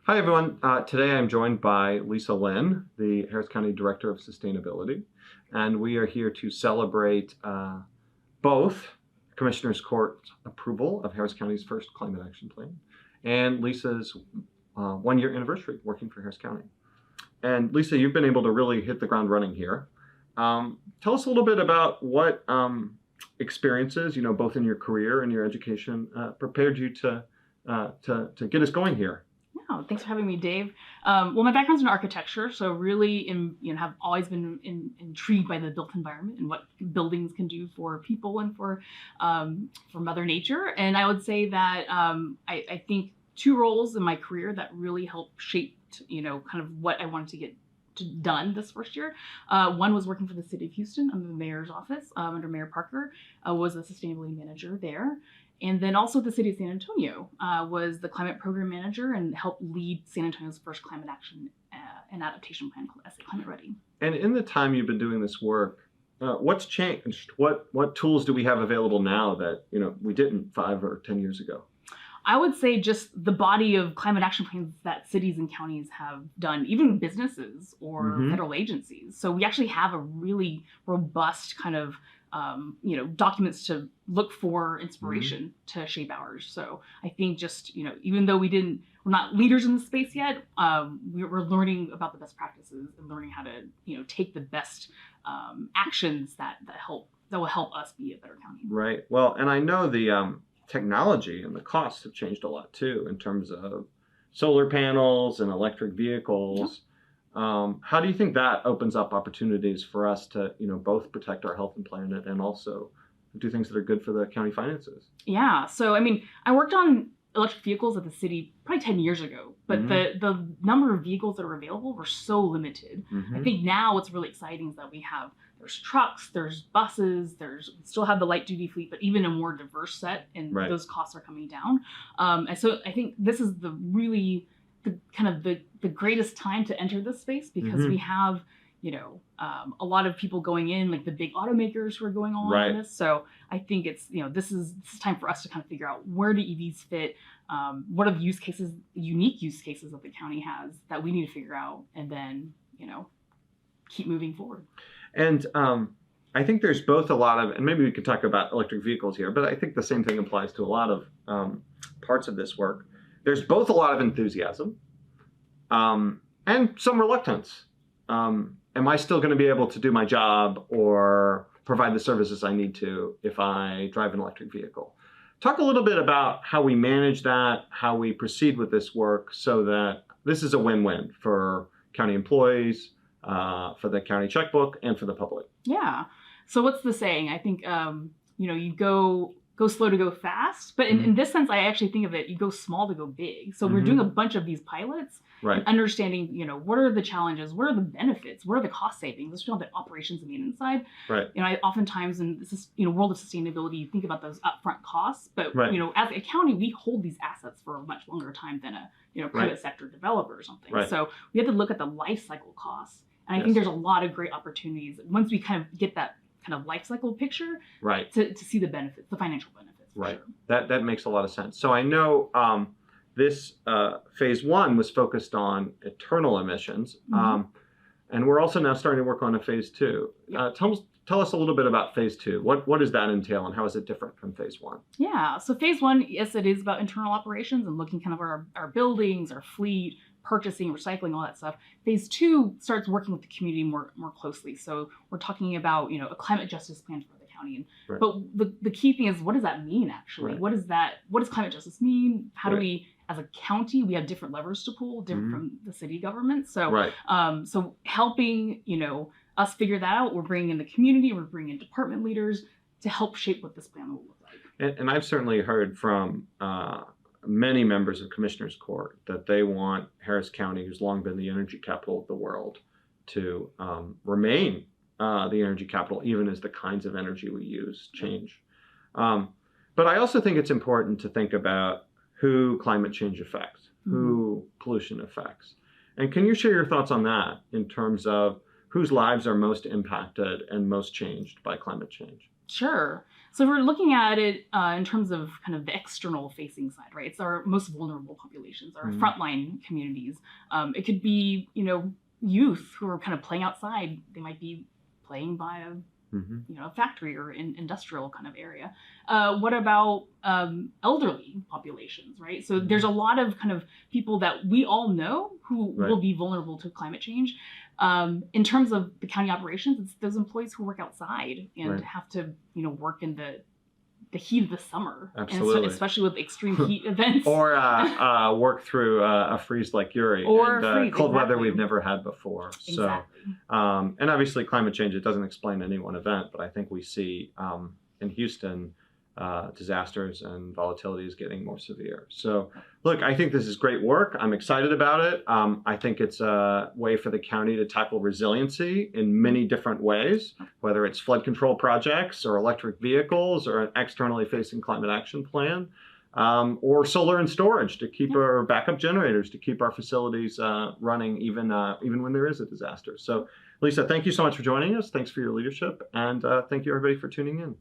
Hi, everyone. Today I'm joined by Lisa Lin, the Harris County Director of Sustainability, and we are here to celebrate both Commissioners Court's approval of Harris County's first climate action plan and Lisa's one-year anniversary working for Harris County. And Lisa, you've been able to really hit the ground running here. Tell us a little bit about what experiences, both in your career and your education, prepared you to get us going here. Oh, thanks for having me, Dave. Well, my background's in architecture, so really have always been intrigued by the built environment and what buildings can do for people and for Mother Nature. And I would say that I think two roles in my career that really helped shape, kind of what I wanted to get done this first year. One was working for the city of Houston under the mayor's office, under Mayor Parker, was a sustainability manager there. And then also the city of San Antonio was the climate program manager and helped lead San Antonio's first climate action and adaptation plan called SA Climate Ready. And in the time you've been doing this work, what's changed? What tools do we have available now that we didn't 5 or 10 years ago? I would say just the body of climate action plans that cities and counties have done, even businesses or federal agencies. So we actually have a really robust kind of documents to look for inspiration to shape ours. So I think just, even though we're not leaders in the space yet, we're learning about the best practices and learning how to, take the best actions that will help us be a better county. Right. Well, and I know the technology and the costs have changed a lot too in terms of solar panels and electric vehicles. How do you think that opens up opportunities for us to, both protect our health and planet and also do things that are good for the county finances? Yeah. So, I worked on electric vehicles at the city probably 10 years ago, but the number of vehicles that are available were so limited. I think now what's really exciting is that there's trucks, there's buses, we still have the light duty fleet, but even a more diverse set, and those costs are coming down. And so I think this is the greatest time to enter this space because we have, a lot of people going in, like the big automakers who are going all on this. So I think it's, this is time for us to kind of figure out where do EVs fit, what are the unique use cases that the county has that we need to figure out, and then, keep moving forward. And I think there's both a lot of, and maybe we could talk about electric vehicles here, but I think the same thing applies to a lot of parts of this work. There's both a lot of enthusiasm and some reluctance. Am I still going to be able to do my job or provide the services I need to if I drive an electric vehicle? Talk a little bit about how we manage that, how we proceed with this work so that this is a win-win for county employees, for the county checkbook, and for the public. Yeah. So what's the saying? I think, you go slow to go fast. But in this sense, I actually think of it, you go small to go big. So we're doing a bunch of these pilots, and understanding, what are the challenges, what are the benefits, what are the cost savings, especially on the operations and maintenance side. Right. I oftentimes in this world of sustainability, you think about those upfront costs, but as a county, we hold these assets for a much longer time than a private sector developer or something. So we have to look at the life cycle costs. And I think there's a lot of great opportunities once we kind of get that kind of life cycle picture, to see the benefits, the financial benefits. Right. Sure. That makes a lot of sense. So I know this phase 1 was focused on internal emissions, and we're also now starting to work on a phase 2. Tell us a little bit about phase 2. What does that entail, and how is it different from phase 1? Yeah. So phase 1, yes, it is about internal operations and looking kind of our buildings, our fleet, purchasing, recycling, all that stuff. Phase 2 starts working with the community more closely. So we're talking about, a climate justice plan for the county. But the key thing is, what does that mean actually? What does climate justice mean? How do we, as a county, we have different levers to pull, different from the city government. So, so helping, us figure that out, we're bringing in the community, we're bringing in department leaders to help shape what this plan will look like. And I've certainly heard from many members of Commissioners Court that they want Harris County, who's long been the energy capital of the world, to remain the energy capital, even as the kinds of energy we use change. But I also think it's important to think about who climate change affects, who pollution affects. And can you share your thoughts on that in terms of whose lives are most impacted and most changed by climate change? Sure. So if we're looking at it in terms of kind of the external facing side, right? It's our most vulnerable populations, our frontline communities. It could be, youth who are kind of playing outside. They might be playing by a factory or industrial kind of area. What about elderly populations, right? So there's a lot of kind of people that we all know who will be vulnerable to climate change. In terms of the county operations, it's those employees who work outside and have to, work in the heat of the summer. Absolutely. And especially with extreme heat events. Or work through a freeze like Uri. Or and, freeze, cold weather we've never had before. Exactly. So, and obviously climate change, it doesn't explain any one event, but I think we see in Houston, disasters and volatility is getting more severe. So look, I think this is great work. I'm excited about it. I think it's a way for the county to tackle resiliency in many different ways, whether it's flood control projects or electric vehicles or an externally facing climate action plan, or solar and storage to keep our backup generators, to keep our facilities running even when there is a disaster. So Lisa, thank you so much for joining us. Thanks for your leadership. And thank you everybody for tuning in.